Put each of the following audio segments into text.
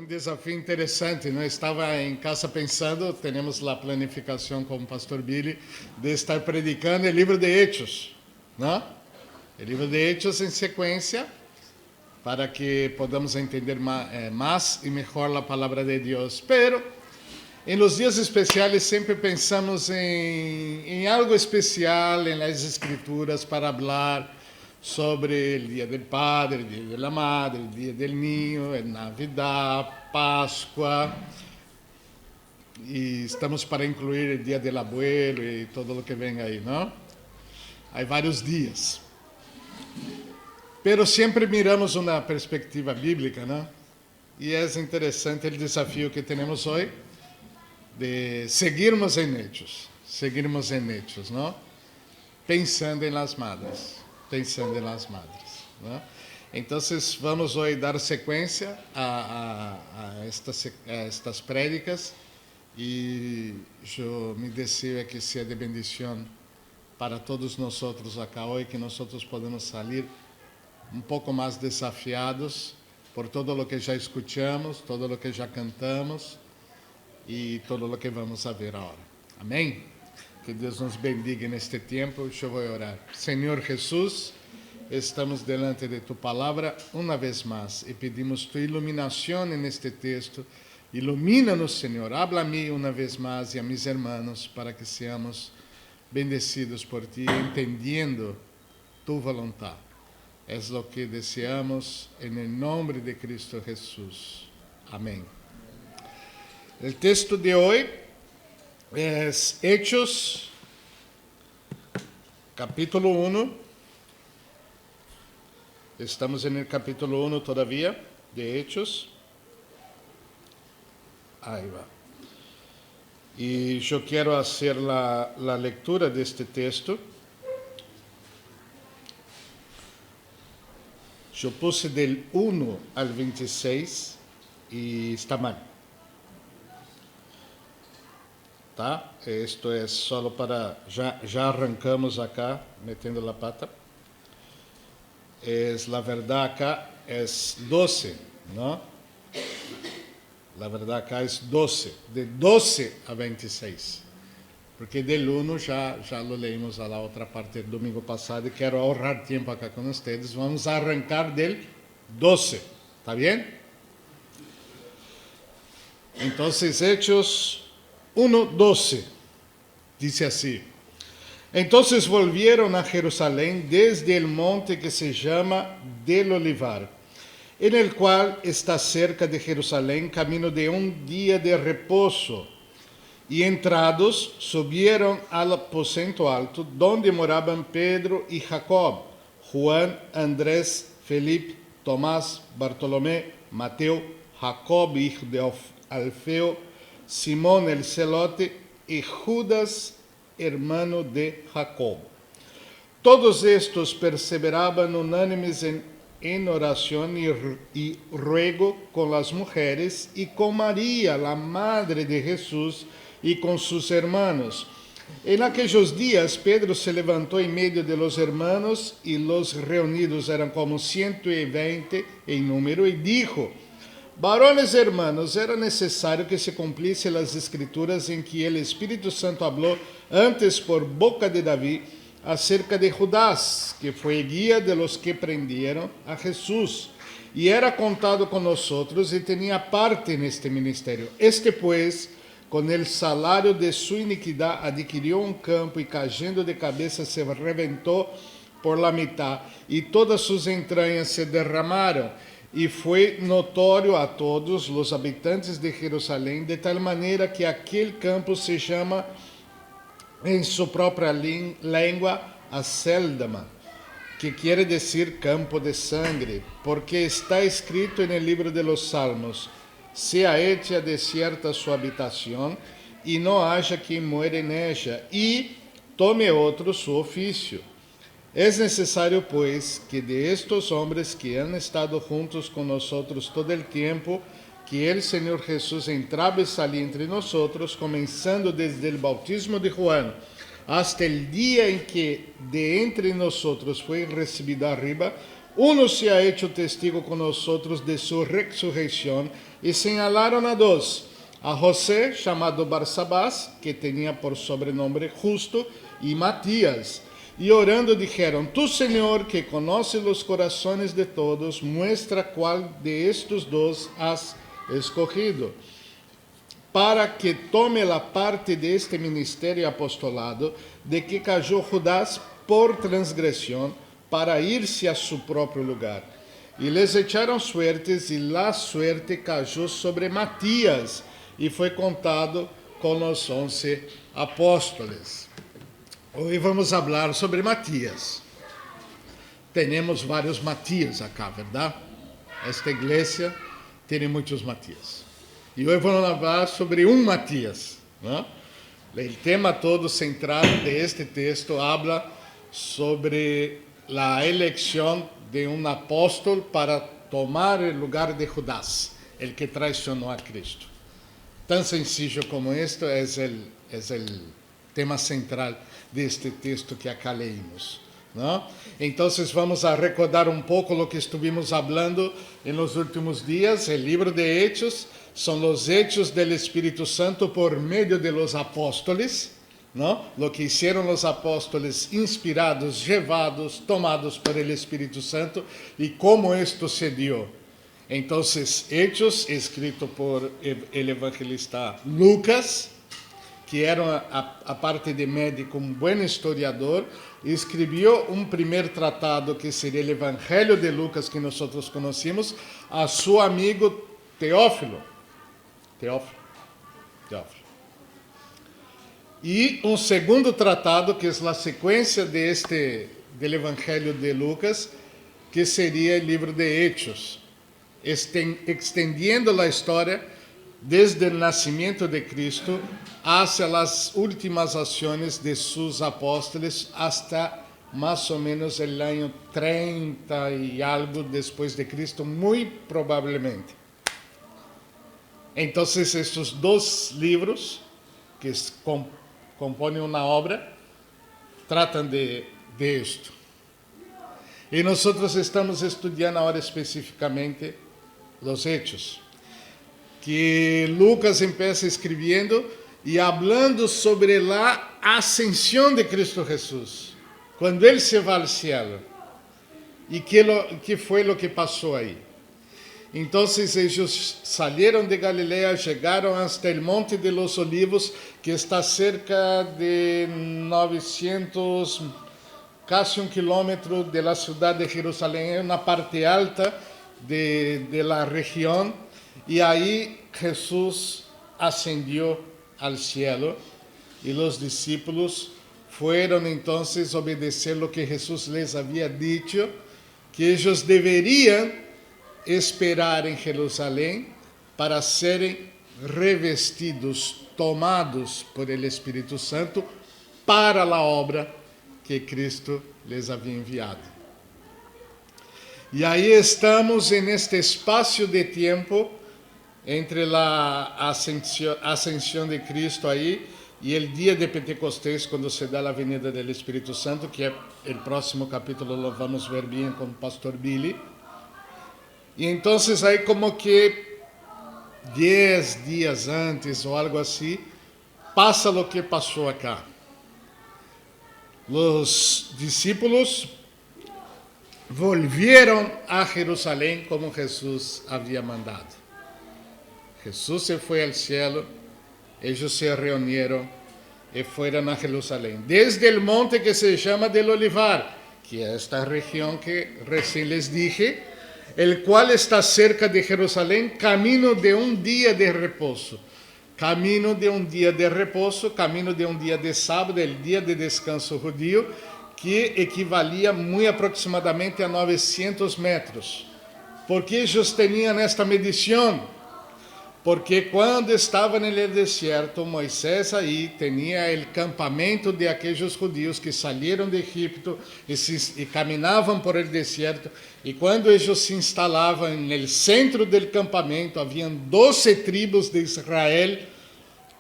desafio interessante, não? Estava em casa pensando, temos a planificação com o pastor Billy de estar predicando o livro de Hechos, não? O livro de Hechos em sequência, para que podamos entender mais e melhor a palavra de Deus. Pero, em los dias especiais, sempre pensamos em algo especial em las escrituras para falar sobre o Dia do Padre, o Dia da Madre, o Dia do Niño, a Navidad, Páscoa. E estamos para incluir o Dia do Abuelo e todo o que vem aí, não? Há vários dias. Pero sempre miramos uma perspectiva bíblica, não? E é interessante o desafio que temos hoje de seguirmos em Hechos, não? Pensando em las madres. ¿No? Então, vamos hoje dar sequência a estas prédicas e eu me desejo que seja de bendição para todos nós acá hoje, que nós podemos sair um pouco mais desafiados por todo o que já escutamos, todo o que já cantamos e todo o que vamos a ver agora. Amém? Que Deus nos bendiga neste tempo. Eu vou orar. Senhor Jesus, estamos delante de Tu palavra uma vez mais e pedimos Tu iluminação neste texto. Ilumina-nos, Senhor. Habla-me uma vez mais e a mis hermanos para que seamos bendecidos por Ti, entendendo Tu vontade. É o que desejamos em nome de Cristo Jesus. Amém. O texto de hoje é Hechos, capítulo 1. Estamos no capítulo 1 todavía, de Hechos. Aí va. E eu quero fazer a leitura deste texto. Eu puse del 1 al 26 e está mal. Tá? Isto é só para... Já arrancamos acá, metendo a pata. A verdade acá é 12, não? A verdade acá é 12, de 12 a 26. Porque del 1 já lo leímos a la outra parte do domingo passado e quero ahorrar tempo acá com vocês. Vamos arrancar del 12, ¿está bem? Então, Hechos 1:12, dice así: Entonces volvieron a Jerusalén desde el monte que se llama del Olivar, en el cual está cerca de Jerusalén, camino de un día de reposo. Y entrados, subieron al aposento alto, donde moraban Pedro y Jacob, Juan, Andrés, Felipe, Tomás, Bartolomé, Mateo, Jacob, hijo de Alfeo, Simón el celote y Judas, hermano de Jacob. Todos estos perseveraban unánimes en oración y ruego con las mujeres y con María, la madre de Jesús, y con sus hermanos. En aquellos días Pedro se levantó en medio de los hermanos, y los reunidos eran como 120 en número, y dijo: Varones hermanos, era necesario que se cumpliesen las escrituras en que el Espíritu Santo habló antes por boca de David acerca de Judas, que fue guía de los que prendieron a Jesús, y era contado con nosotros y tenía parte en este ministerio. Este pues, con el salario de su iniquidad, adquirió un campo y cayendo de cabeza se reventó por la mitad, y todas sus entrañas se derramaron. E foi notório a todos os habitantes de Jerusalém, de tal maneira que aquele campo se chama, em sua própria língua, Acéldama, que quer dizer campo de sangue, porque está escrito no livro de los Salmos: sea hecha desierta sua habitação, e não haja quem muere nella, e tome outro su ofício. Es necesario, pues, que de estos hombres que han estado juntos con nosotros todo el tiempo, que el Señor Jesús entraba y salía entre nosotros, comenzando desde el bautismo de Juan, hasta el día en que de entre nosotros fue recibido arriba, uno se ha hecho testigo con nosotros de su resurrección, y señalaron a dos, a José, llamado Barsabás, que tenía por sobrenombre Justo, y Matías. Y orando dijeron, tú, Señor, que conoces los corazones de todos, muestra cuál de estos dos has escogido, para que tome la parte de este ministerio apostolado, de que cayó Judas por transgresión, para irse a su propio lugar. Y les echaron suertes, y la suerte cayó sobre Matías, y fue contado con los 11 apóstoles. Hoy vamos a hablar sobre Matías. Tenemos varios Matías acá, ¿verdad? Esta iglesia tiene muchos Matías. Y hoy vamos a hablar sobre un Matías, ¿no? El tema todo central de este texto habla sobre la elección de un apóstol para tomar el lugar de Judas, el que traicionó a Cristo. Tan sencillo como esto es el tema central de este texto que acá leímos, ¿no? Entonces vamos a recordar un poco lo que estuvimos hablando en los últimos días. El libro de Hechos son los hechos del Espíritu Santo por medio de los apóstoles, ¿no? Lo que hicieron los apóstoles inspirados, llevados, tomados por el Espíritu Santo y cómo esto se dio. Entonces, Hechos, escrito por el evangelista Lucas, que era, aparte de médico, un buen historiador, escribió un primer tratado que sería el Evangelio de Lucas, que nosotros conocimos, a su amigo Teófilo. Y un segundo tratado, que es la secuencia del Evangelio de Lucas, que sería el libro de Hechos, extendiendo la historia desde el nacimiento de Cristo hacia las últimas acciones de sus apóstoles hasta más o menos el año 30 y algo después de Cristo, muy probablemente. Entonces, estos dos libros que componen una obra tratan de esto. Y nosotros estamos estudiando ahora específicamente los Hechos, que Lucas empieza escribiendo y hablando sobre la ascensión de Cristo Jesús, cuando Él se va al cielo, y qué fue lo que pasó ahí. Entonces ellos salieron de Galilea, llegaron hasta el Monte de los Olivos, que está cerca de 900, casi 1 kilómetro de la ciudad de Jerusalén, en una parte alta de la región, y ahí Jesús ascendió al cielo, y los discípulos fueron entonces a obedecer lo que Jesús les había dicho, que ellos deberían esperar en Jerusalén para serem revestidos, tomados por el Espíritu Santo para la obra que Cristo les había enviado. Y ahí estamos en este espacio de tiempo entre la ascensión de Cristo ahí y el día de Pentecostés, cuando se da la venida del Espíritu Santo, que el próximo capítulo lo vamos a ver bien con el pastor Billy. Y entonces ahí como que 10 días antes o algo así, pasa lo que pasó acá. Los discípulos volvieron a Jerusalén como Jesús había mandado. Jesús se fue al cielo, ellos se reunieron y fueron a Jerusalén. Desde el monte que se llama del Olivar, que es esta región que recién les dije, el cual está cerca de Jerusalén, camino de un día de reposo. Camino de un día de reposo, camino de un día de sábado, el día de descanso judío, que equivalía muy aproximadamente a 900 metros. ¿Por qué ellos tenían esta medición? Porque cuando estaban en el desierto, Moisés ahí tenía el campamento de aquellos judíos que salieron de Egipto y caminaban por el desierto. Y cuando ellos se instalaban en el centro del campamento, habían 12 tribus de Israel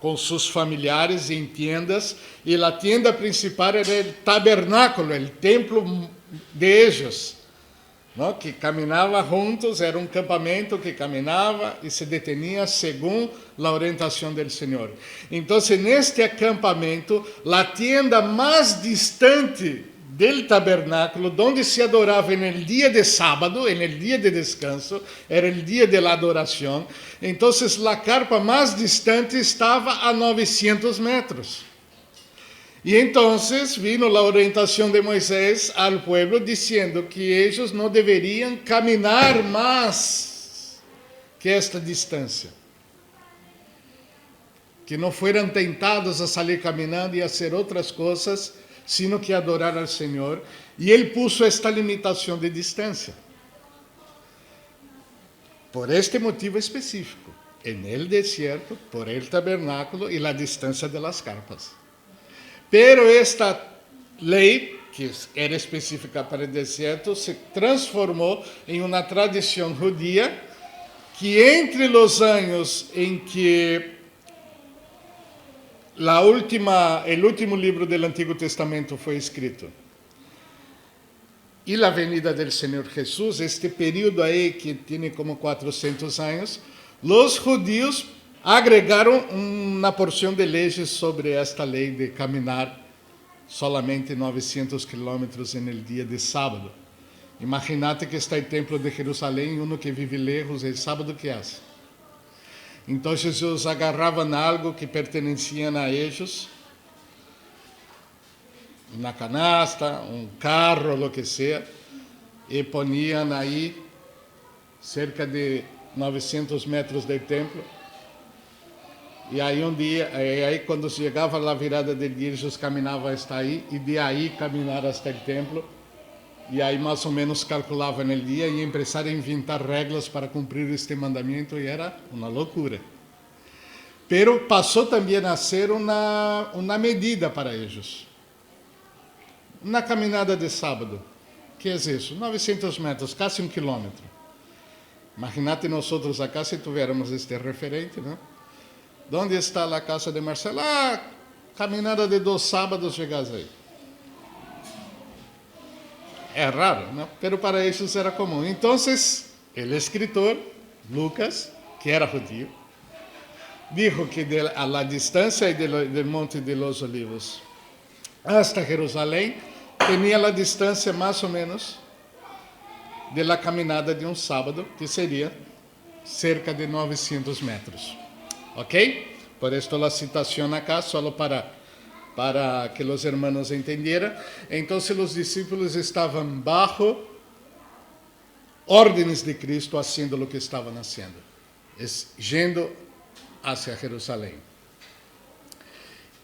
con sus familiares en tiendas. Y la tienda principal era el tabernáculo, el templo de ellos. ¿no? Que caminaba juntos, era un campamento que caminaba y se detenía según la orientación del Señor. Entonces, en este acampamento, la tienda más distante del tabernáculo, donde se adoraba en el día de sábado, en el día de descanso, era el día de la adoración. Entonces, la carpa más distante estaba a 900 metros. Y entonces vino la orientación de Moisés al pueblo diciendo que ellos no deberían caminar más que esta distancia. Que no fueran tentados a salir caminando y hacer otras cosas, sino que adorar al Señor. Y él puso esta limitación de distancia. Por este motivo específico, en el desierto, por el tabernáculo y la distancia de las carpas. Pero esta ley, que era específica para el desierto, se transformó en una tradición judía que entre los años en que el último libro del Antiguo Testamento fue escrito y la venida del Señor Jesús, este periodo ahí que tiene como 400 años, los judíos agregaron una porción de leyes sobre esta ley de caminar solamente 900 kilómetros en el día de sábado. Imagínate que está el templo de Jerusalén y uno que vive lejos, el sábado, ¿qué hace? Entonces ellos agarraban algo que pertenecían a ellos, una canasta, un carro, lo que sea, y ponían ahí cerca de 900 metros del templo. E aí quando chegava a virada del dia, eles caminavam até aí, e de aí caminhar até o templo, e aí mais ou menos calculavam no dia e empezaram a inventar regras para cumprir este mandamento, e era uma loucura. Pero passou também a ser uma medida para eles. Uma caminhada de sábado, que é isso? 900 metros, quase 1 quilômetro. Imagínate nós acá se tivéssemos este referente, não? ¿Dónde está a casa de Marcelo? Caminhada de 2 sábados chegas aí. É raro, não? Pero para eles era comum. Então, o escritor, Lucas, que era judío, dijo que a la distância del Monte de los Olivos hasta Jerusalém tinha a distância mais ou menos de la caminhada de um sábado, que seria cerca de 900 metros. ¿Ok? Por esto la citación acá, solo para que los hermanos entendieran. Entonces los discípulos estaban bajo órdenes de Cristo, haciendo lo que estaban haciendo. Yendo hacia Jerusalén.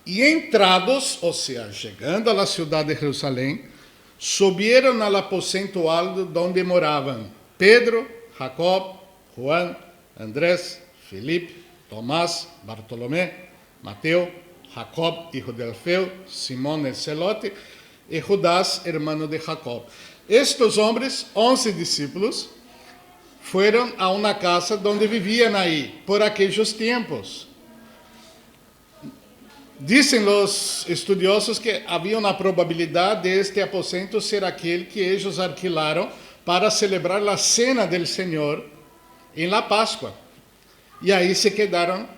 Y entrados, o sea, llegando a la ciudad de Jerusalén, subieron al aposento alto donde moraban Pedro, Jacob, Juan, Andrés, Felipe, Tomás, Bartolomé, Mateo, Jacob, hijo de Alfeo, Simón el Celote, y Judas, hermano de Jacob. Estos hombres, 11 discípulos, fueron a una casa donde vivían ahí por aquellos tiempos. Dicen los estudiosos que había una probabilidad de este aposento ser aquel que ellos alquilaron para celebrar la cena del Señor en la Pascua. E aí se quedaram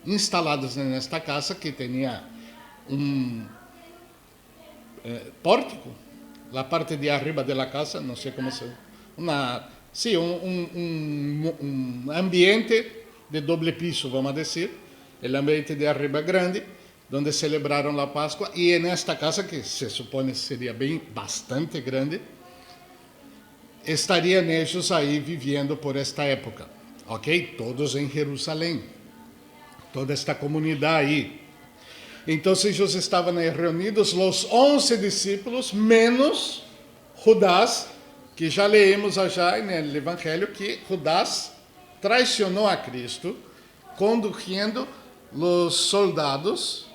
instalados nesta casa que tinha pórtico, na parte de arriba da casa, não sei como se ambiente de doble piso, vamos dizer, o ambiente de arriba grande, onde celebraram a Páscoa, e nesta casa, que se supõe seria bastante grande, estariam eles aí vivendo por esta época. Ok? Todos em Jerusalém. Toda esta comunidade aí. Então, eles estavam aí reunidos, os 11 discípulos, menos Judas, que já leemos já no Evangelho, que Judas traicionou a Cristo, conduzindo os soldados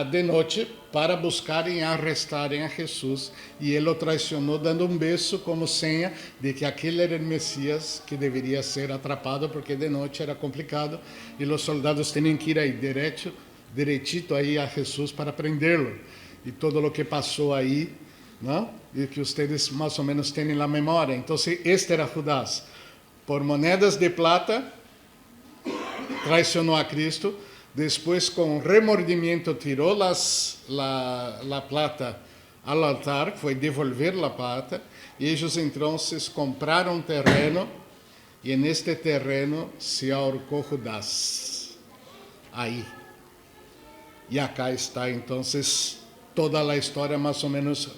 de noite para buscarem e arrestarem a Jesus, e ele o traicionou dando um beijo como senha de que aquele era o Messias que deveria ser atrapado, porque de noite era complicado e os soldados tinham que ir aí direitito aí a Jesus para prendê-lo. E todo o que passou aí ¿no? Y que ustedes más o menos tienen la memoria. Entonces, este era Judas. Por monedas de plata, traicionó a Cristo. Después, con remordimiento, tiró la plata al altar, foi devolver la plata. Y ellos entonces compraron terreno. Y en este terreno se ahorcó Judas. Ahí. Y acá está entonces toda a história mais ou menos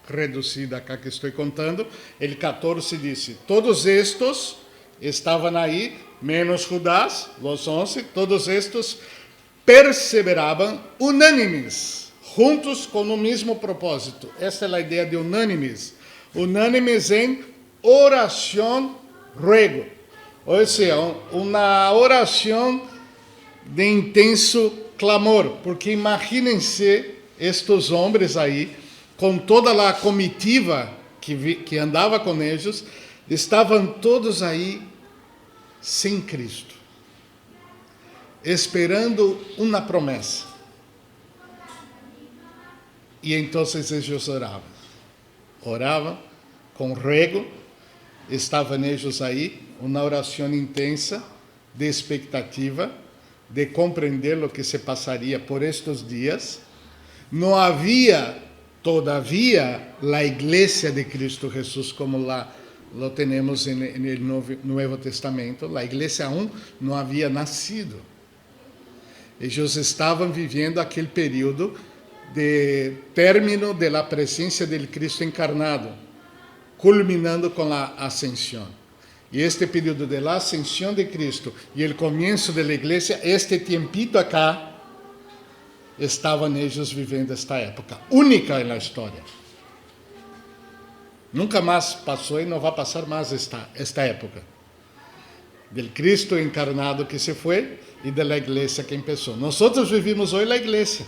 reduzida acá que estou contando. El 14 diz: todos estos estavam aí, menos Judas, os 11, todos estos perseveravam unânimes, juntos com o mesmo propósito. Essa é a ideia de unânimes. Unânimes em oração, ruego. Ou seja, uma oração de intenso clamor, porque imaginem-se estes homens aí, com toda a comitiva que andava com eles, estavam todos aí sem Cristo, esperando uma promessa. E então eles oravam com ruego, estavam eles aí, uma oração intensa, de expectativa, de compreender o que se passaria por estes dias. Não havia, todavia, a igreja de Cristo Jesus como lá lo temos no Novo Testamento. A igreja aún não havia nascido. Eles estavam vivendo aquele período de término da presença de Cristo encarnado, culminando com a ascensão. E este período de la ascensão de Cristo e o começo da igreja, este tempito acá, estavam eles vivendo esta época, única na história. Nunca mais passou e não vai passar mais esta época. Del Cristo encarnado que se foi e da igreja que começou. Nós vivimos hoje a igreja.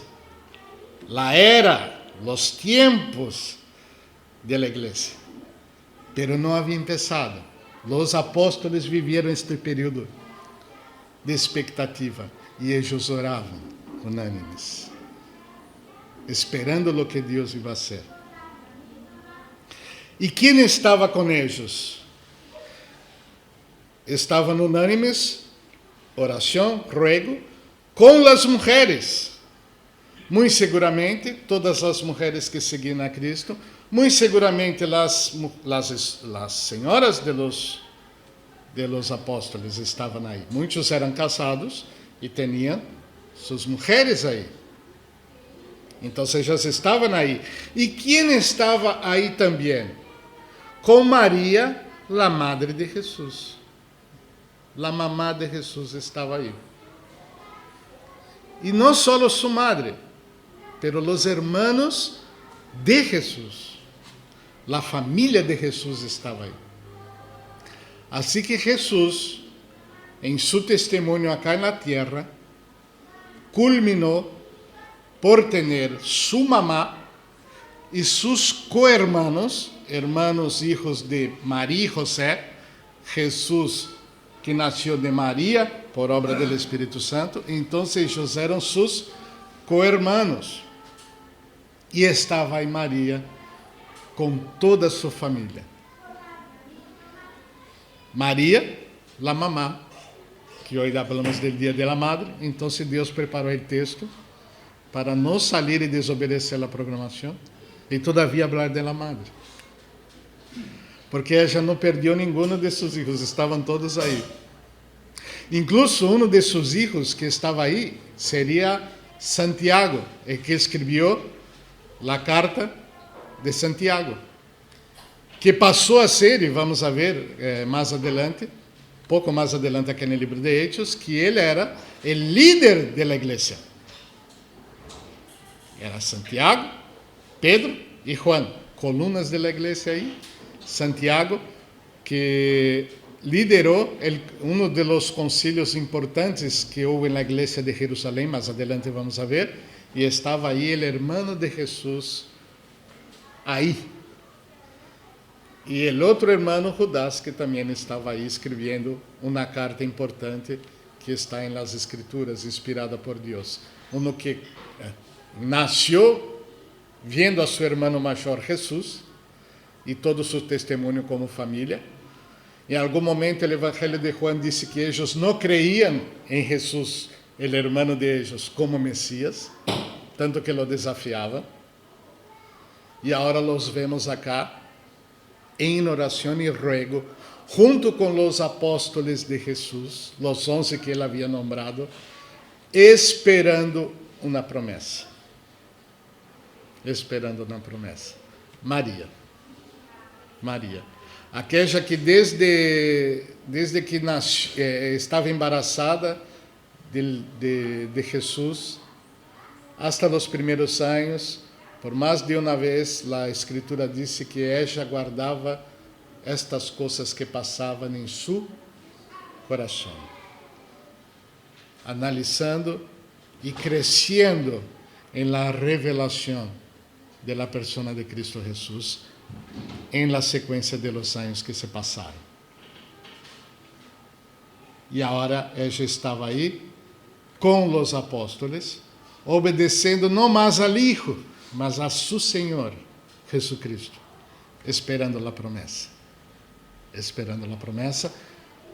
La era, os tempos da igreja. Pero não havia começado. Os apóstolos viveram este período de expectativa e eles oravam unânimes, esperando o que Deus ia fazer. E quem estava com eles? Estavam unânimes, oração, ruego, com as mulheres. Muito seguramente, todas as mulheres que seguiam a Cristo, muito seguramente as senhoras de los apóstolos estavam aí. Muitos eram casados e tinham suas mulheres aí. Então, elas estavam aí. E quem estava aí também? Com Maria, a madre de Jesus. A mamá de Jesus estava aí. E não só sua madre, pero os hermanos de Jesus. A família de Jesus estava aí. Assim que Jesus, em seu testemunho acá na terra, culminou por ter sua mamá e seus co-hermanos, hijos de Maria e José, Jesus que nasceu de Maria por obra do Espírito Santo, então eles eram seus co-hermanos. E estava aí Maria com toda a sua família. Maria, a mamá, que hoje falamos do Dia da Madre, então Deus preparou o texto para não sair e desobedecer a programação e todavia falar da madre. Porque ela não perdeu nenhum de seus filhos, estavam todos aí. Incluso um de seus filhos que estava aí seria Santiago, el que escreveu a carta de Santiago, que passou a ser, e vamos a ver mais adelante, pouco mais adelante aqui no livro de Hechos, que ele era o líder da igreja. Era Santiago, Pedro e Juan, colunas da igreja aí. Santiago, que liderou um dos concílios importantes que houve na igreja de Jerusalém, mais adelante vamos a ver, e estava aí o hermano de Jesus, aí. E o outro irmão, Judas, que também estava aí escrevendo uma carta importante que está em las Escrituras, inspirada por Deus. Um que nasceu viendo a su hermano mayor Jesús y todo su testimonio como familia. En algún momento el Evangelio de Juan dice que ellos no creían en Jesús, el hermano de ellos, como Mesías, tanto que lo desafiaban. Y ahora los vemos acá en oración y ruego, junto con los apóstoles de Jesús, los 11 que él había nombrado, esperando una promesa. Esperando una promesa. María. Aquella que desde que estava embaraçada de Jesús hasta los primeros años, por más de una vez, la Escritura dice que ella guardaba estas cosas que pasaban en su corazón, analizando y creciendo en la revelación de la persona de Cristo Jesús en la secuencia de los años que se pasaron. Y ahora ella estaba ahí con los apóstoles, obedeciendo no más al Hijo, mas a su Señor Jesucristo, esperando la promesa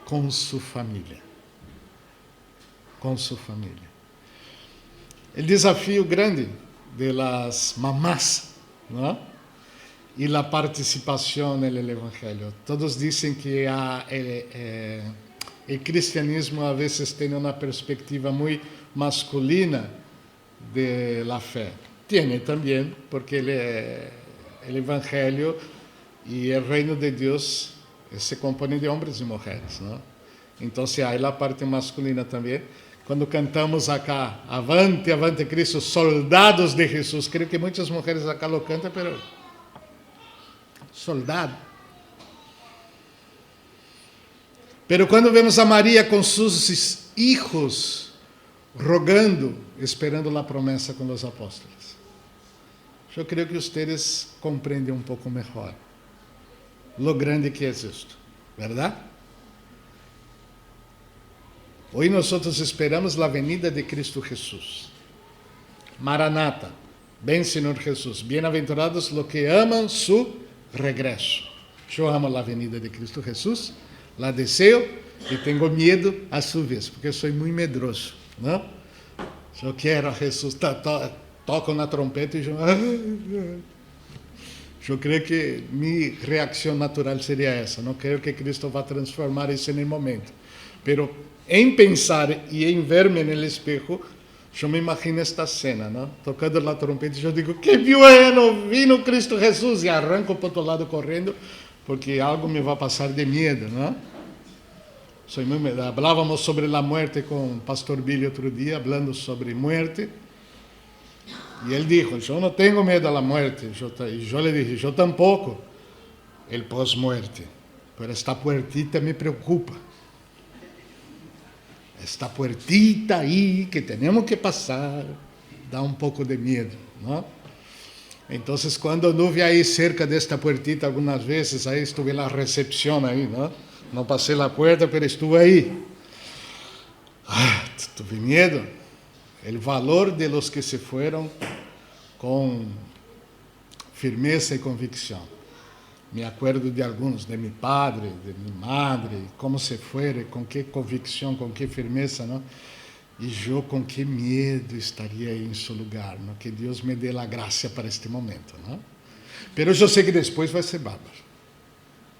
con su familia. El desafío grande de las mamás, ¿no? Y la participación en el Evangelio. Todos dicen que el cristianismo a veces tiene una perspectiva muy masculina de la fe. Tiene también, porque el Evangelio y el reino de Dios se compone de hombres y mujeres, ¿no? Entonces hay la parte masculina también. Cuando cantamos acá, avante, avante Cristo, soldados de Jesús, creo que muchas mujeres acá lo cantan, pero soldado. Pero cuando vemos a María con sus hijos rogando, esperando la promesa con los apóstoles, yo creo que ustedes comprenden un poco mejor lo grande que es esto, ¿verdad? Hoy nosotros esperamos la venida de Cristo Jesús. Maranata, ven Señor Jesús, bienaventurados los que aman su regreso. Yo amo la venida de Cristo Jesús, la deseo y tengo miedo a su vez, porque soy muy medroso, ¿no? Yo quiero a Jesús, toco una trompeta y yo creo que mi reacción natural sería esa. No creo que Cristo va a transformar eso en el momento. Pero en pensar y en verme en el espejo, yo me imagino esta escena, ¿no? Tocando la trompeta y yo digo, ¡qué bueno! Vino Cristo Jesús, y arranco por otro lado corriendo, porque algo me va a pasar de miedo, ¿no? Hablábamos sobre la muerte con el pastor Billy otro día, hablando sobre muerte, y él dijo, yo no tengo miedo a la muerte, y yo le dije, yo tampoco, el post-muerte, pero esta puertita me preocupa. Esta puertita ahí que tenemos que pasar, da un poco de miedo, ¿no? Entonces, cuando anduve ahí cerca de esta puertita algunas veces, ahí estuve en la recepción ahí, ¿no? No pasé la puerta, pero estuve ahí. Tuve miedo. El valor de los que se fueron con firmeza y convicción. Me acuerdo de algunos, de mi padre, de mi madre, cómo se fueron, con qué convicción, con qué firmeza, ¿no? Y yo con qué miedo estaría ahí en su lugar, ¿no? Que Dios me dé la gracia para este momento, ¿no? Pero yo sé que después va a ser bárbaro,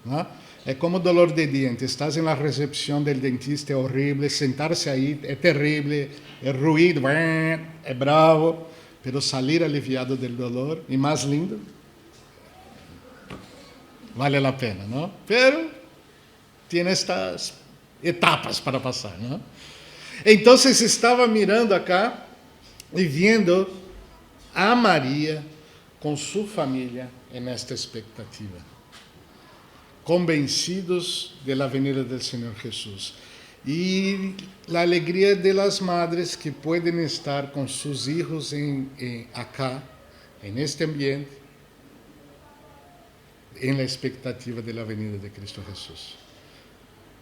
¿no? Es como dolor de diente, estás en la recepción del dentista, es horrible, sentarse ahí es terrible, es ruido, es bravo, pero salir aliviado del dolor y más lindo, vale la pena, ¿no? Pero tiene estas etapas para pasar, ¿no? Entonces estaba mirando acá y viendo a María con su familia en esta expectativa, convencidos de la venida del Señor Jesús. Y la alegría de las madres que pueden estar con sus hijos acá, en este ambiente, en la expectativa de la venida de Cristo Jesús.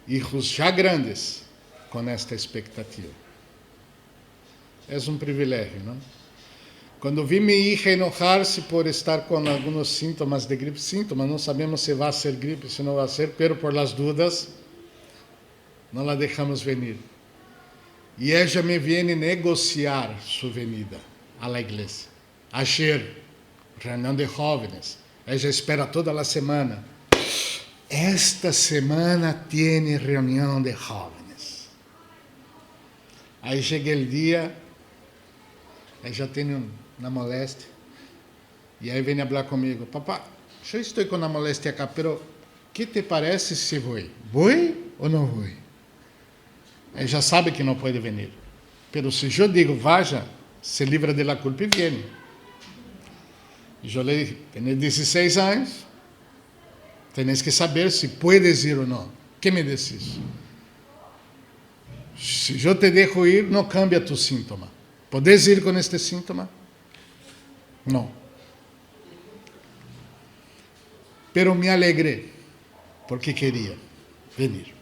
Hijos ya grandes con esta expectativa. Es un privilegio, ¿no? Quando vi minha hija enojar-se por estar com alguns sintomas de gripe, não sabemos se vai ser gripe, se não vai ser, pero por las dudas, não la deixamos venir. E ela me viene negociar sua venida à la igreja. Ayer, reunião de jovens, ela espera toda a semana. Esta semana tem reunião de jovens. Aí chega o dia, aí já tem uma moléstia, e aí vem falar comigo: papá, eu estou com uma moléstia acá, pero que te parece se vou? Vou ou não vou? Ele já sabe que não pode vir. Pero se eu digo, vaja, se livra de la culpa e vem. Eu lhe dije, tenho 16 anos, tens que saber se puedes ir ou não. Que me decís? Se eu te deixo ir, não cambia tu síntoma. ¿Podes ir com este síntoma? Não. Pero me alegrei, porque queria vir.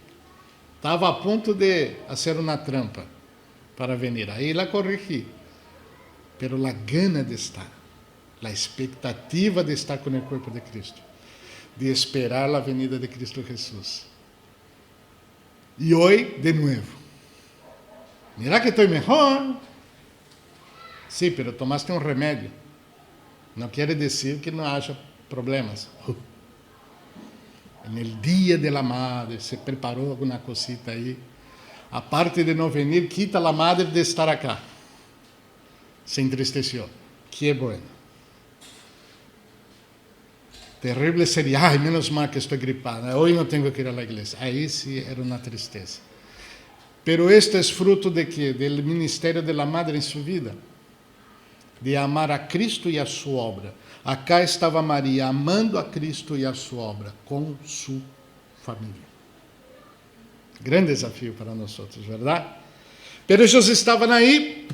Estava a ponto de fazer uma trampa para vir. Aí la corrigi. Pero la gana de estar, la expectativa de estar com o corpo de Cristo, de esperar a venida de Cristo Jesus. E hoje, de novo. Mira que estou melhor. Sim, pero tomaste um remédio. Não quer dizer que não haja problemas. No dia de la madre, se preparou alguma cosita aí. A parte de não venir, quita a madre de estar acá. Se entristeceu. Que é bueno. Terrible seria, ai, menos mal que estou gripada. Hoje não tenho que ir à igreja. Aí sim era uma tristeza. Pero esto é fruto de quê? Del ministério de la madre em sua vida. De amar a Cristo e a sua obra. Acá estava Maria amando a Cristo e a sua obra com sua família. Grande desafio para nós, verdade? Pero eles estavam aí,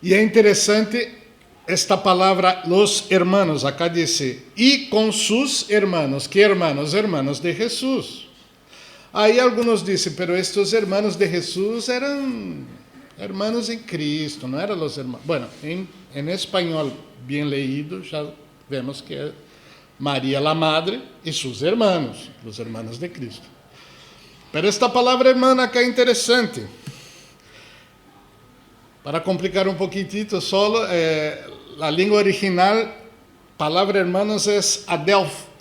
e é interessante esta palavra, los hermanos, acá diz, e com sus hermanos. Que hermanos? Hermanos de Jesus. Aí alguns dizem, pero estes hermanos de Jesus eram hermanos em Cristo, não eram os hermanos. Bueno, em espanhol bem leído, já vemos que é Maria la Madre e seus hermanos, os hermanos de Cristo. Pero esta palavra hermana acá é interessante. Para complicar um pouquitito solo, a língua original, palavra hermanos é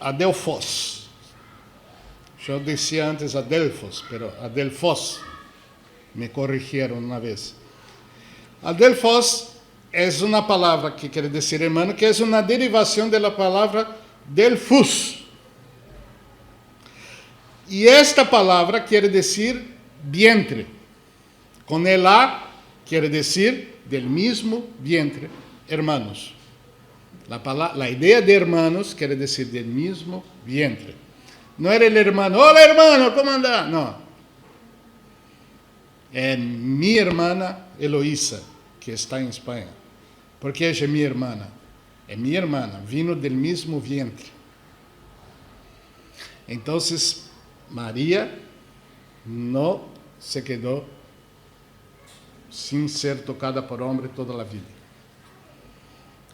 adelphos. Eu dizia antes adelphos, pero adelphos. Me corrigiram uma vez. Adelphos é uma palavra que quer dizer hermano, que é uma derivação da palavra delphus. E esta palavra quer dizer vientre. Com el A quer dizer del mismo vientre, hermanos. A ideia de hermanos quer dizer del mismo vientre. Não era o hermano, hola hermano, como anda? Não. É minha irmã Eloísa, que está em Espanha. Por que é minha irmã? É minha irmã, vino del mismo vientre. Então, Maria não se quedou sem ser tocada por homem toda a vida.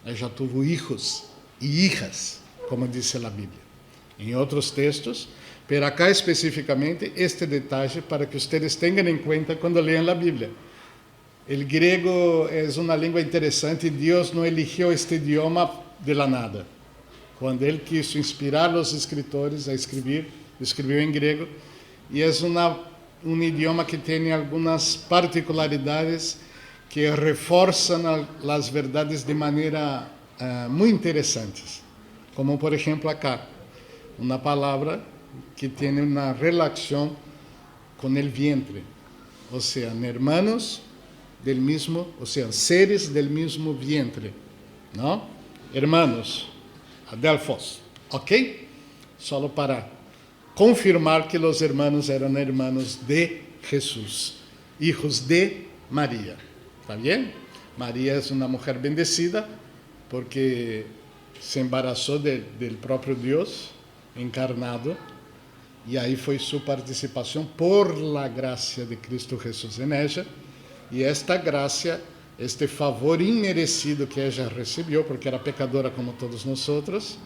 Ela já teve hijos e hijas, como diz a Bíblia. Em outros textos, pero acá especificamente este detalhe para que vocês tenham em conta quando leem a Bíblia. O grego é uma língua interessante e Deus não eligiu este idioma de la nada. Quando Ele quis inspirar os escritores a escrever, escreveu em grego, e é um idioma que tem algumas particularidades que reforçam as verdades de maneira muito interessantes. Como, por exemplo, acá, uma palavra que tem uma relação com o vientre, ou seja, hermanos del mismo, ou seja, seres del mismo vientre, não? Hermanos, adelphos, ok? Só para confirmar que os hermanos eram hermanos de Jesus, hijos de Maria, ¿está bem? Maria é uma mulher bendecida porque se embarazou del próprio Deus encarnado, e aí foi sua participação por la graça de Cristo Jesus em ella, e esta graça este favor inmerecido que ella recibió, porque era pecadora como todos nosotros.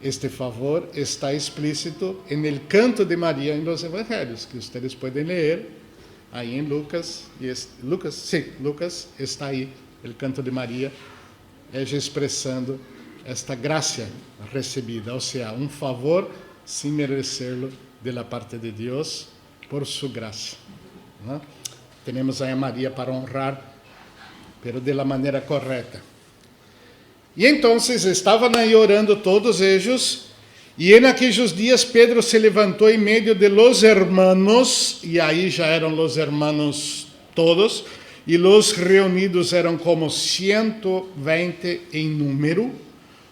Este favor está explícito en el canto de María en los evangelios, que ustedes pueden leer ahí en Lucas. Lucas está ahí, el canto de María, ella expresando esta gracia recibida, o sea, un favor sin merecerlo de la parte de Dios por su gracia, ¿no? Tenemos ahí a María para honrar, pero de la manera correcta. E então estavam aí orando todos eles, e em aqueles dias Pedro se levantou em meio de los hermanos, e aí já eram los hermanos todos, e los reunidos eram como 120 em número,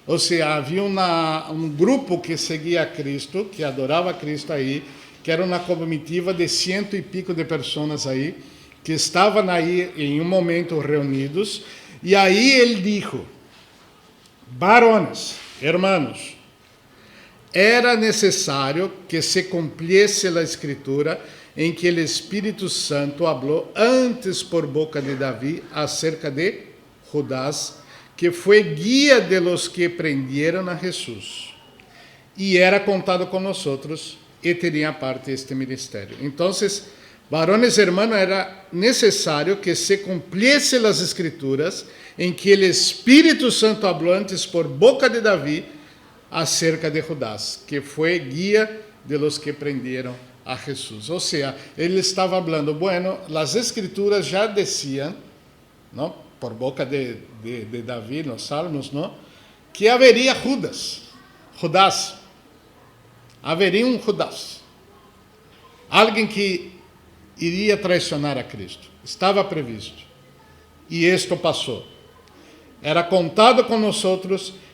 ou seja, havia um grupo que seguia a Cristo, que adorava a Cristo aí, que era uma comitiva de 100 e pico de pessoas aí, que estavam aí em um momento reunidos, e aí ele disse: varones, hermanos, era necessário que se cumpliese a escritura em que o Espírito Santo falou antes por boca de Davi acerca de Judas, que foi guia de los que prenderam a Jesus, e era contado com nós e tinha parte este ministério. Então, varones, hermanos, era necessário que se cumpliese as escrituras em que o Espírito Santo falou antes por boca de Davi acerca de Judas, que foi guia de los que prenderam a Jesus. Ou seja, ele estava falando, bueno, as escrituras já diziam, não, por boca de Davi nos Salmos, não, que haveria Judas, haveria um Judas, alguém que iria traicionar a Cristo, estava previsto, e isto passou. Era contado com nós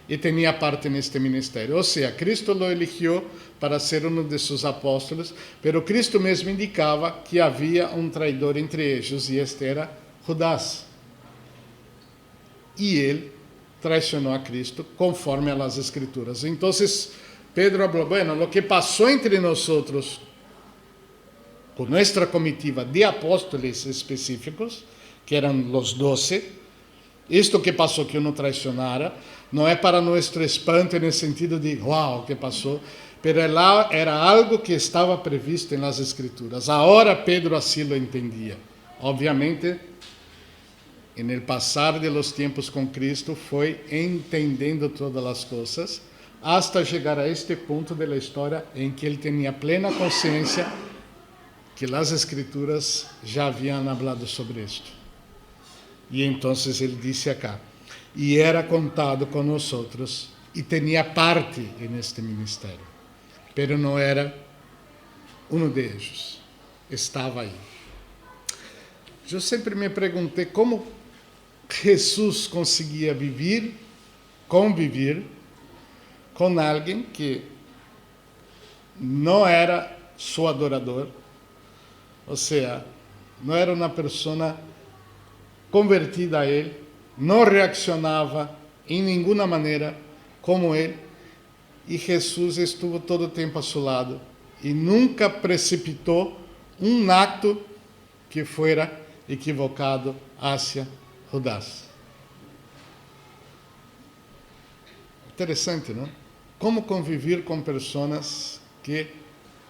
e tinha parte neste ministério. Ou seja, Cristo o eligiu para ser um de seus apóstolos, pero Cristo mesmo indicava que havia um traidor entre eles, e este era Judas. E ele traicionou a Cristo conforme as Escrituras. Então, Pedro falou, bueno, lo que passou entre nós, com nossa comitiva de apóstolos específicos, que eram os 12, isto que passou, que eu não traicionara, não é para nosso espanto no sentido de, uau, que passou, pero era algo que estava previsto nas Escrituras. Agora Pedro assim lo entendia. Obviamente, no passar de los tempos com Cristo, foi entendendo todas as coisas, hasta chegar a este ponto da história em que ele tinha plena consciência que as Escrituras já haviam falado sobre isto. E então ele disse acá, e era contado com nós e tinha parte neste ministério, pero não era um deles, estava aí. Eu sempre me perguntei como Jesus conseguia conviver com alguém que não era seu adorador, ou seja, não era uma pessoa convertida a ele, não reaccionava em nenhuma maneira como ele, e Jesus estuvo todo o tempo a seu lado e nunca precipitou um acto que fuera equivocado hacia Judas. Interessante, não? Como conviver com pessoas que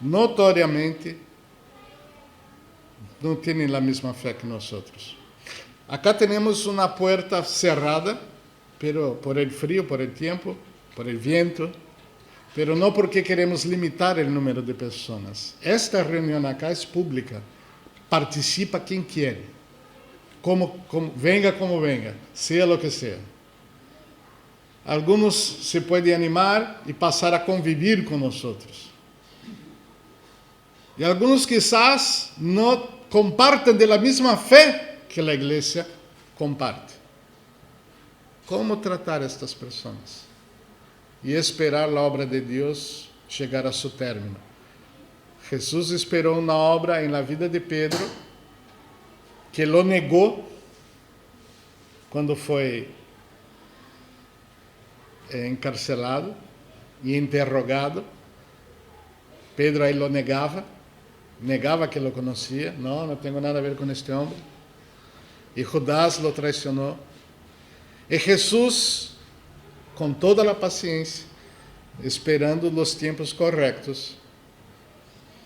notoriamente não têm a mesma fé que nós outros. Acá temos uma porta cerrada, pero por el frío, por el tiempo, por el viento, pero não porque queremos limitar o número de pessoas. Esta reunião acá é pública, participa quem quer, venga como venga, seja lo que seja. Alguns se podem animar e passar a conviver com nós. E alguns quizás não compartem da mesma fé que a igreja comparte. Como tratar estas pessoas? E esperar a obra de Deus chegar a seu término. Jesus esperou uma obra na vida de Pedro, que lo negou quando foi encarcelado e interrogado. Pedro aí lo negava que lo conhecia. Não tenho nada a ver com este homem. y Judas lo traicionó. Y Jesús, con toda la paciencia, esperando los tiempos correctos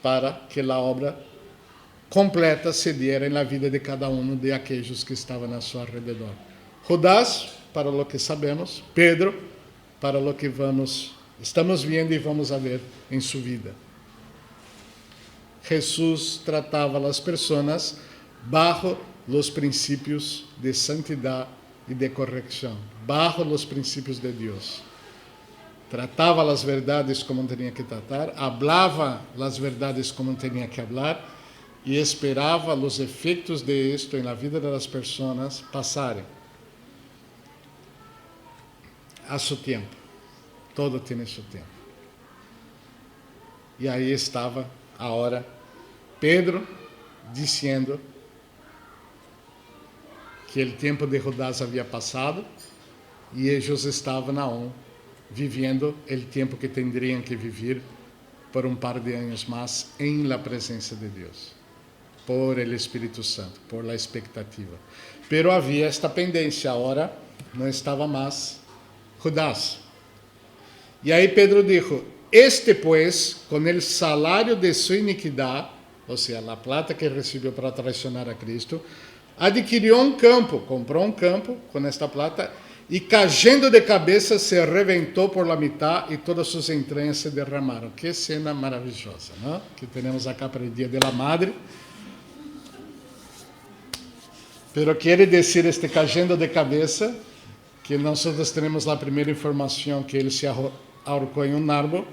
para que la obra completa se diera en la vida de cada uno de aquellos que estaban a su alrededor. Judas, para lo que sabemos, Pedro, para lo que estamos viendo y vamos a ver en su vida. Jesús trataba a las personas bajo los principios de santidad y de corrección, bajo los principios de Dios. Trataba las verdades como tenía que tratar, hablaba las verdades como tenía que hablar y esperaba los efectos de esto en la vida de las personas pasarem a su tiempo. Todo tiene su tiempo. E aí estava agora Pedro dizendo que o tempo de Judas havia passado e eles estavam aún vivendo o tempo que tendrían que vivir por um par de anos mais em la presença de Deus, por el Espírito Santo, por la expectativa. Pero havia esta pendência, agora não estava mais Judas. E aí Pedro dijo: este pues, com el salário de su iniquidad, ou seja, a plata que recebeu para traicionar a Cristo, adquiriu um campo, comprou um campo com esta plata, e cayendo de cabeça se reventou por la mitad e todas suas entranhas se derramaram. Que cena maravilhosa, não? Que temos acá para o Dia de la Madre. Pero quiere decir este cayendo de cabeça, que nós temos a primeira informação que ele se ahorcou em um árbol,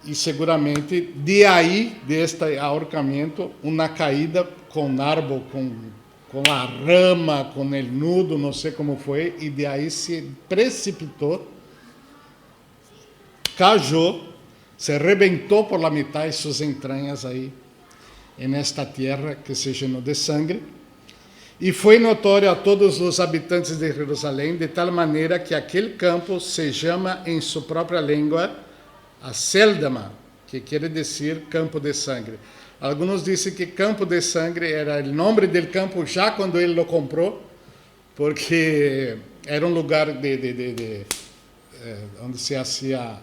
e seguramente de aí, deste ahorcamento, uma caída com árbol, com a rama, com o nudo, não sei como foi, e de aí se precipitou, cayó, se rebentou por la mitad e suas entranhas aí, nesta terra que se llenou de sangue, e foi notório a todos os habitantes de Jerusalém, de tal maneira que aquele campo se chama em sua própria língua Aceldama, que quer dizer campo de sangue. Alguns dizem que campo de sangue era o nome do campo já quando ele lo comprou, porque era um lugar onde se fazia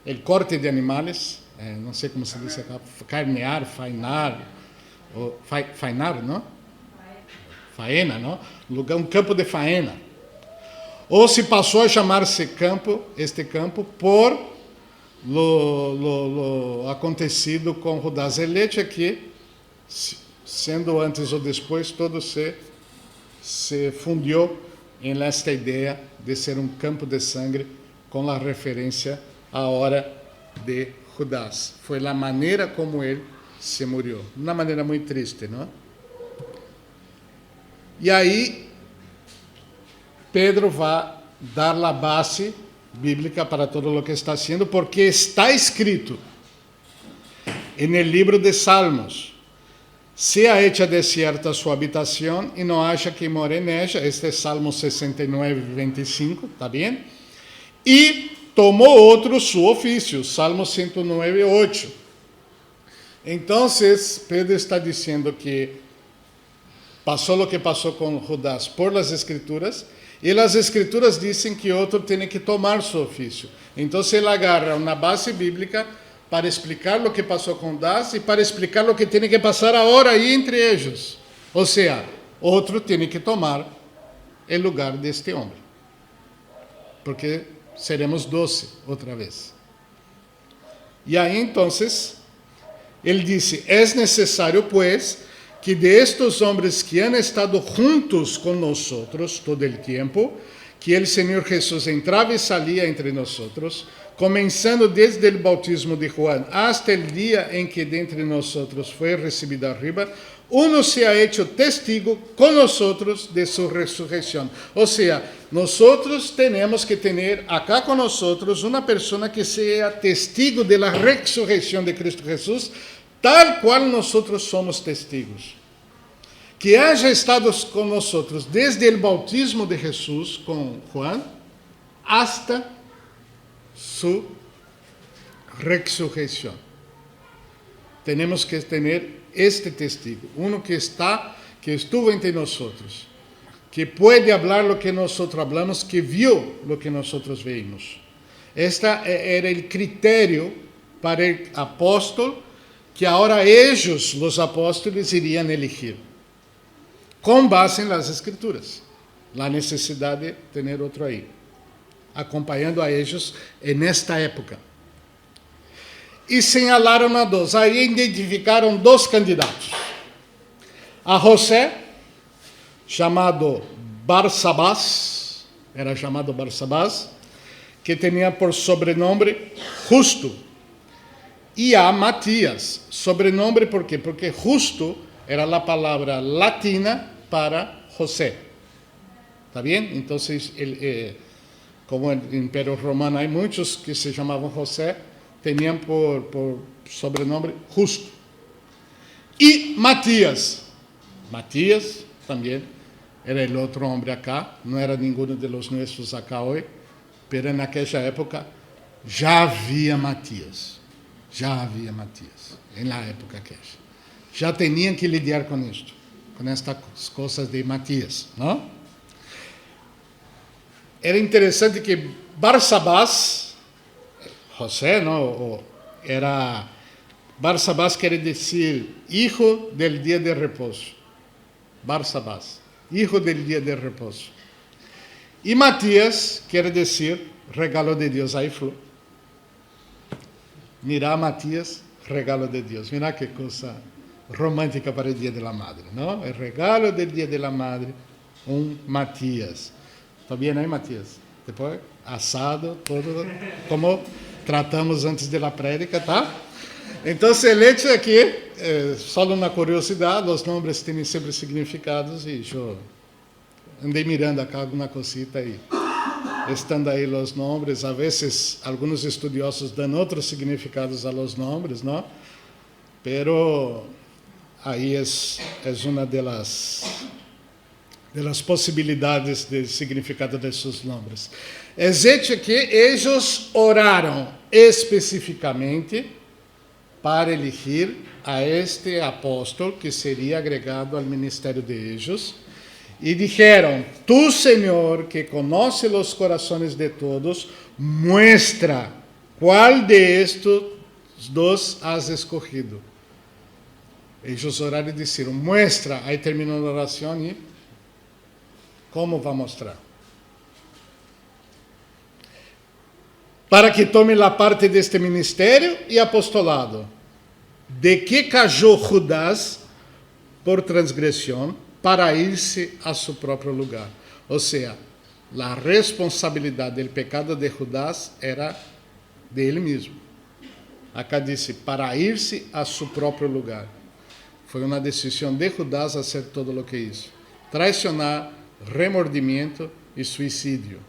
o corte de animais, não sei como se diz acá, carnear, fainar, não? Faena, não? Lugar, um campo de faena. Ou se passou a chamar-se este campo, por lo acontecido com Judas. El hecho é que, sendo antes ou depois, todo se fundiu em esta ideia de ser um campo de sangue, com a referência à hora de Judas. Foi a maneira como ele se murió. Uma maneira muito triste, não? E aí, Pedro vai dar a base bíblica para todo o que está haciendo, porque está escrito en el libro de Salmos: sea hecha desierta su habitación y no haya quien more en ella. Este es Salmo 69, 25, ¿está bien? Y tomó otro su oficio, Salmo 109, 8. Entonces, Pedro está diciendo que pasó lo que pasó con Judas por las Escrituras, e as Escrituras dizem que outro tem que tomar seu ofício. Então, ele agarra uma base bíblica para explicar o que passou com Judas e para explicar o que tem que passar agora aí entre eles. Ou seja, outro tem que tomar o lugar deste homem, porque seremos 12 outra vez. E aí, então, ele disse: é necessário, pues, que de estos hombres que han estado juntos con nosotros todo el tiempo, que el Señor Jesús entraba y salía entre nosotros, comenzando desde el bautismo de Juan hasta el día en que de entre nosotros fue recibido arriba, uno se ha hecho testigo con nosotros de su resurrección. O sea, nosotros tenemos que tener acá con nosotros una persona que sea testigo de la resurrección de Cristo Jesús, tal cual nosotros somos testigos. Que haya estado con nosotros desde el bautismo de Jesús con Juan hasta su resurrección. Tenemos que tener este testigo, uno que está que estuvo entre nosotros, que puede hablar lo que nosotros hablamos, que vio lo que nosotros vimos. Este era el criterio para el apóstol que ahora ellos, los apóstoles, irían elegir, con base en las Escrituras, la necesidad de tener otro ahí, acompañando a ellos en esta época. E señalaram a dois. Aí identificaram dois candidatos. A José, chamado Barsabás, era chamado Barsabás, que tinha por sobrenome Justo. E a Matías, sobrenome por quê? Porque Justo era a palavra latina para José. ¿Está bem? Então, como no Império Romano há muitos que se chamavam José, tinham por sobrenome Justo. E Matías. Matías também era o outro homem acá, não era nenhum de los nossos acá hoje, mas naquela época já havia Matías. Já havia Matías, na época aquela. Já tinham que lidar com isto, com estas coisas de Matías, não? Era interessante que Barsabás, José, não, era Barsabás quer dizer hijo del dia de repouso. Barsabás, hijo del dia de repouso. E Matías quer dizer regalo de Deus. Aí falou. Mira Matías, regalo de Deus. Mira que coisa romântica para o dia da madre, não? O regalo do dia da madre, Matías. Está bem aí, Matías? Depois, assado, todo como tratamos antes da prédica, tá? Então, o hecho é que, só uma curiosidade, os nomes têm sempre significados e eu andei mirando acá alguma cosita aí. Estando aí os nomes, a vezes alguns estudiosos dão outros significados a los nombres, não? Pero aí é uma das possibilidades de significado desses nomes. É hecho que eles oraram especificamente para elegir a este apóstolo que seria agregado ao ministério de ellos. E dijeron, tu, Senhor, que conoce los corazones de todos, muestra qual de estos dos has escogido. Ellos oraram e disseram, muestra. Aí terminou a oração e como vai mostrar? Para que tome a parte deste ministério e apostolado, de que cayó Judas por transgressão, para irse a su próprio lugar. Ou seja, a responsabilidade do pecado de Judas era de ele mesmo. Acá disse, para irse a su próprio lugar. Foi uma decisão de Judas fazer todo o que hizo. Traicionar, remordimiento e suicídio.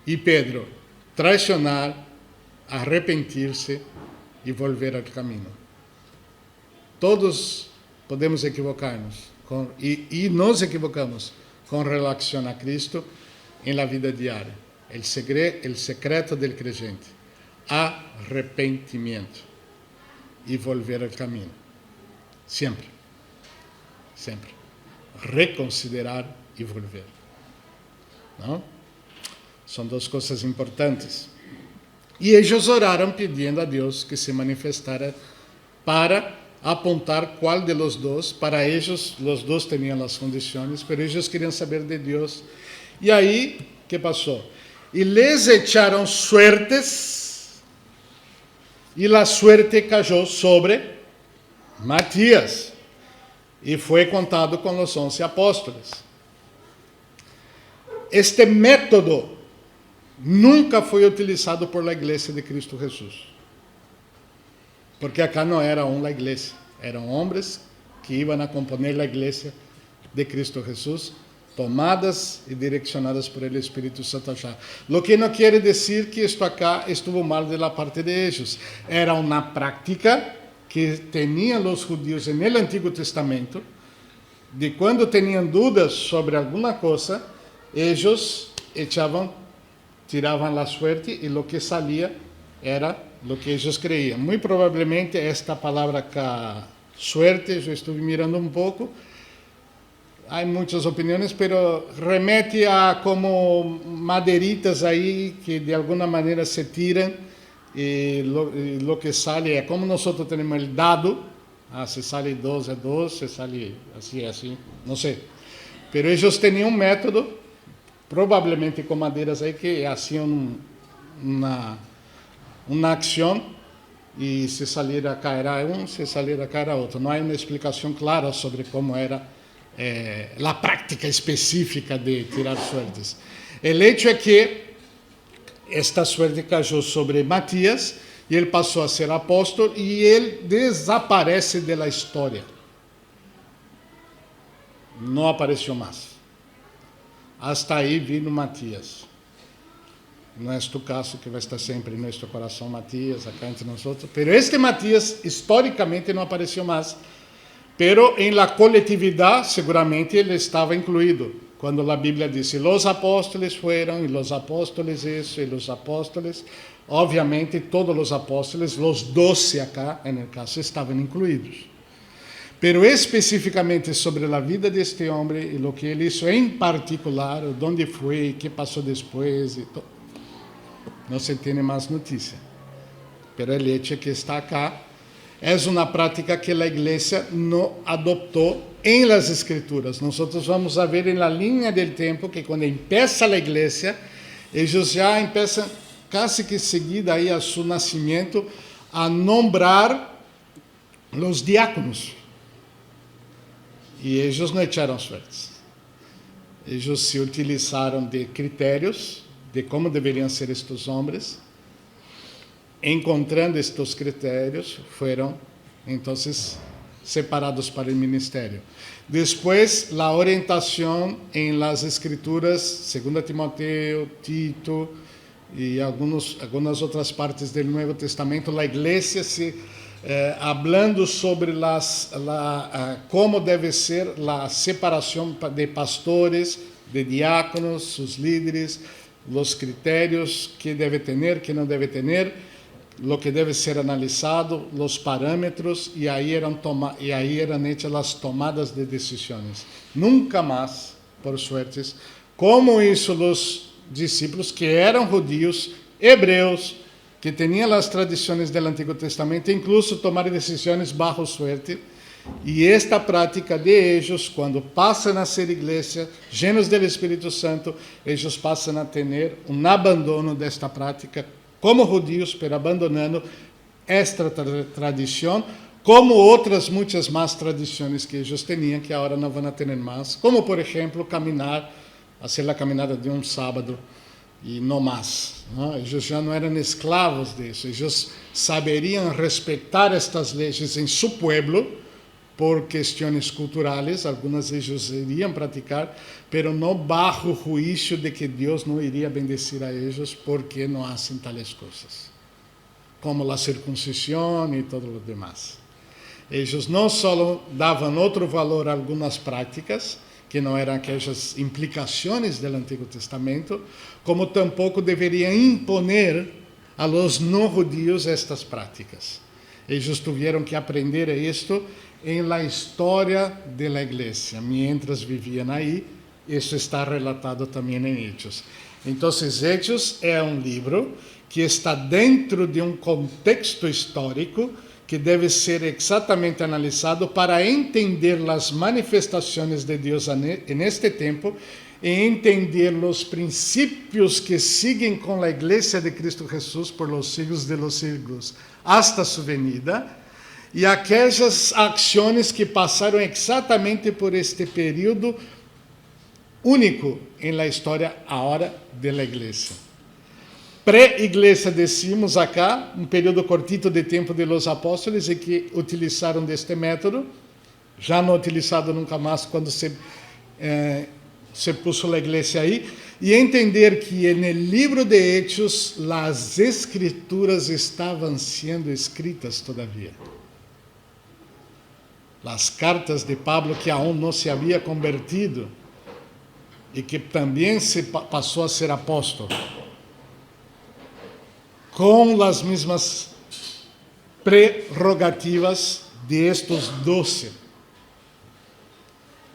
E Pedro, traicionar, arrepentir-se e volver ao caminho. Todos podemos equivocar-nos. E nos equivocamos com relação a Cristo em la vida diária. O secreto del creyente, arrependimento e volver ao caminho. Sempre. Sempre. Reconsiderar e volver. Não? São duas coisas importantes. E eles oraram pedindo a Deus que se manifestara para apontar qual de los dos. Para eles, os dois tinham as condições, mas eles queriam saber de Deus. E aí, que passou? E les echaram suertes, e a suerte cayó sobre Matías, e foi contado com os 11 apóstolos. Este método nunca foi utilizado por la Igreja de Cristo Jesus. Porque acá não era uma igreja, eram homens que iam a componer a igreja de Cristo Jesus, tomadas e direcionadas por el Espírito Santo allá. Lo que não quer dizer que isto acá estuvo mal de la parte de ellos. Era uma prática que tinham os judíos no Antigo Testamento, de quando tinham dúvidas sobre alguma coisa, eles tiravam a suerte e lo que salia era lo que ellos creían. Muy probablemente esta palabra acá, suerte, yo estuve mirando un poco, há muitas opiniões, pero remete a como madeiritas aí que de alguma maneira se tiram e lo que sale é como nós temos o dado, se sale 2 é 2, se sale assim é assim, não sei. Pero eles tinham um método, provavelmente com madeiras aí que haciam uma ação e se salir a cair a um, se salir a cair a outro. Não há uma explicação clara sobre como era a prática específica de tirar suertes. O hecho é que esta suerte caiu sobre Matias e ele passou a ser apóstolo e ele desaparece da história. Não apareceu mais. Hasta aí vino Matias. Não é tu caso que vai estar sempre em nosso coração, Matias, acá entre nós. Mas este Matias, historicamente, não apareceu mais. Pero em la coletividade, seguramente, ele estava incluído. Quando a Bíblia diz, os apóstolos foram, e os apóstolos isso, e os apóstolos, obviamente, todos os apóstolos, os 12 acá, no caso, estavam incluídos. Pero especificamente sobre a vida deste homem e o que ele hizo em particular, onde foi, o que passou depois, não se tem mais notícia. Pero el hecho que está acá é uma prática que a igreja não adotou em las escrituras. Nós vamos a ver na linha do tempo que quando empieza a igreja, eles já começam quase que seguida aí a seu nascimento a nombrar os diáconos. E eles não echaram suertes. Eles se utilizaram de critérios de como deveriam ser estes homens. Encontrando estes critérios, foram, então, separados para o ministério. Depois, a orientação em las escrituras, 2 Timoteo, Tito e algumas outras partes do Novo Testamento, a igreja se hablando sobre como deve ser a separação de pastores, de diáconos, os líderes, os critérios que deve ter, que não deve ter, o que deve ser analisado, os parâmetros, e aí eram hechas as tomadas de decisões. Nunca mais, por suerte, como isso os discípulos que eram judeus, hebreus, que tinham as tradições do Antigo Testamento, incluso tomar decisões bajo suerte, e esta prática de eles, quando passam a ser igreja, llenos do Espírito Santo, eles passam a ter um abandono desta prática, como judeus, pero abandonando esta tradição, como outras muitas mais tradições que eles tinham, que agora não vão ter mais, como, por exemplo, caminhar, fazer a caminhada de um sábado, e não mais. Não? Eles já não eram escravos disso. Eles saberiam respeitar estas leis em seu pueblo por questões culturais. Algumas eles iriam praticar, pero não bajo juízo de que Deus não iria bendecir a eles porque não fazem tais coisas, como a circuncisão e todo o demais. Eles não só davam outro valor a algumas práticas, que não eram aquelas implicações do Antigo Testamento, como tampouco deveriam imponer a los não judeus estas práticas. Eles tiveram que aprender isto em la história da igreja, mientras viviam aí. Isso está relatado também em Hechos. Então, Hechos é um livro que está dentro de um contexto histórico que deve ser exatamente analisado para entender as manifestações de Deus neste tempo e entender os princípios que seguem com a Igreja de Cristo Jesus por los siglos de los siglos hasta su venida e aquelas ações que passaram exatamente por este período único em la história agora da Igreja. Pré-igreja, decimos acá, um período cortito de tempo de los apóstolos e que utilizaram deste método, já não utilizado nunca mais quando se puso a igreja aí, e entender que no livro de Hechos as escrituras estavam sendo escritas todavia. As cartas de Pablo que aún não se havia convertido e que também se passou a ser apóstolo, com as mesmas prerrogativas de estes 12.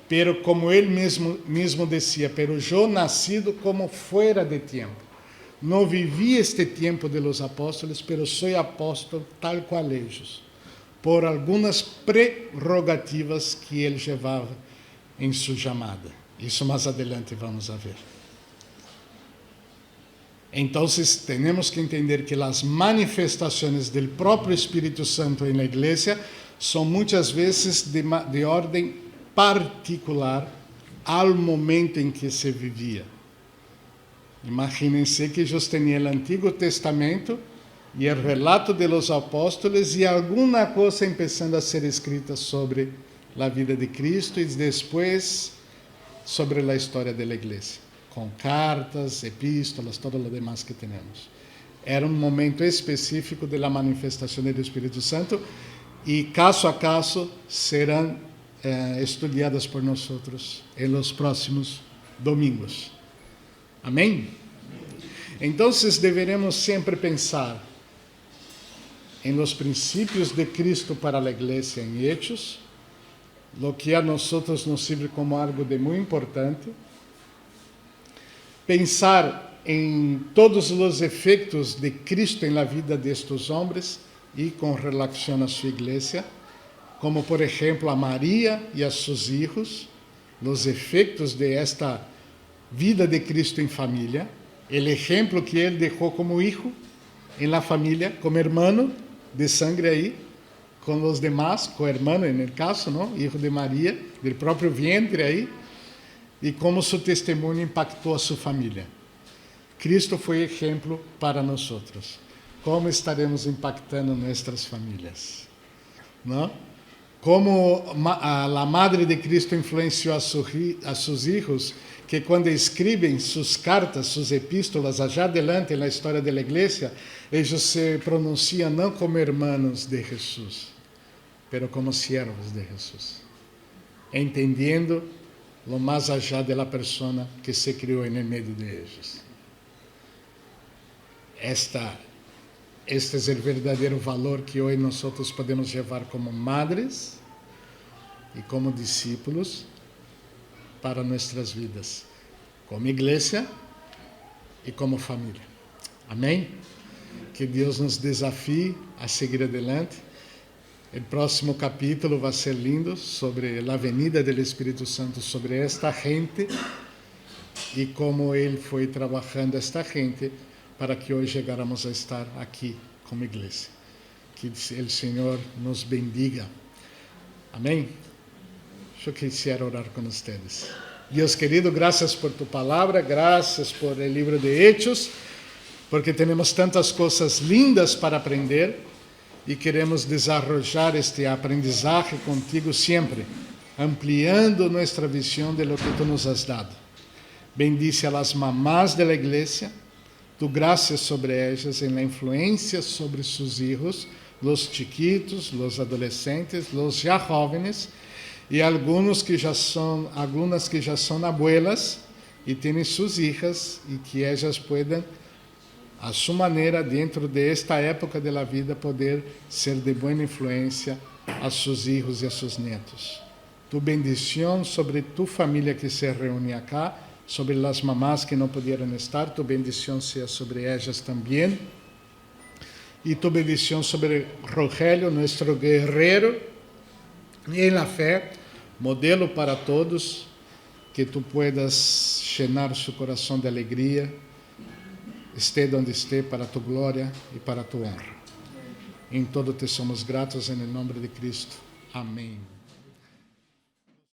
pero como ele mesmo dizia, pero yo nacido como fuera de tempo. Não vivi este tempo de los apóstolos, pero soy apóstolo tal qual ellos, por algumas prerrogativas que ele levava em sua chamada. Isso mais adelante vamos a ver. Então, temos que entender que as manifestações do próprio Espírito Santo na igreja são muitas vezes de ordem particular ao momento em que se vivia. Imaginem-se que eles tinham o Antigo Testamento e o relato de los apóstolos e alguma coisa começando a ser escrita sobre a vida de Cristo e depois sobre a história da igreja, com cartas, epístolas, todo o demais que temos. Era um momento específico da manifestação do Espírito Santo e, caso a caso, serão estudadas por nós em los próximos domingos. Amém? Então, deveremos sempre pensar em los princípios de Cristo para a igreja em Hechos, lo que a nós nos sirve como algo de muito importante. Pensar em todos os efeitos de Cristo na vida destes homens e com relação à sua igreja, como por exemplo a Maria e a seus filhos, os efeitos de esta vida de Cristo em família, o exemplo que ele deixou como hijo em la família, como hermano de sangre aí, com os demás, co-hermano no caso, não? Hijo de Maria, do próprio vientre aí, e como seu testemunho impactou a sua família. Cristo foi exemplo para nós. Como estaremos impactando nossas famílias? Não? Como a madre de Cristo influenciou a seus filhos, que quando escrevem suas cartas, suas epístolas, allá adelante na história da igreja, eles se pronunciam não como hermanos de Jesus, pero como siervos de Jesus, entendendo lo mais allá de la persona que se criou en el medio de ellos. Este é o verdadeiro valor que hoje nós podemos levar como madres e como discípulos para nossas vidas, como igreja e como família. Amém? Que Deus nos desafie a seguir adelante. O próximo capítulo vai ser lindo, sobre a venida do Espírito Santo sobre esta gente e como Ele foi trabalhando esta gente para que hoje chegáramos a estar aqui como igreja. Que o Senhor nos bendiga. Amém? Eu quisiera orar com vocês. Deus querido, graças por tu palavra, graças por o livro de Hechos, porque temos tantas coisas lindas para aprender e queremos desarrollar este aprendizagem contigo sempre, ampliando nossa visão de lo que tu nos has dado. Bendice a las mamás de la igreja, tu graça sobre elas, em la influência sobre seus hijos, los chiquitos, los adolescentes, los já jóvenes, e algumas que já são abuelas e têm suas hijas, e que elas puedan, a sua maneira, dentro de esta época de la vida, poder ser de boa influência a seus hijos e a seus netos. Tu bendição sobre tu família que se reúne acá, sobre as mamás que não puderam estar, tu bendição seja sobre elas também, e tu bendição sobre Rogelio, nosso guerreiro, e na fé, modelo para todos, que tu puedas llenar su coração de alegria, esté onde esté, para tu glória e para tu honra. Em todo te somos gratos, em nome de Cristo. Amém.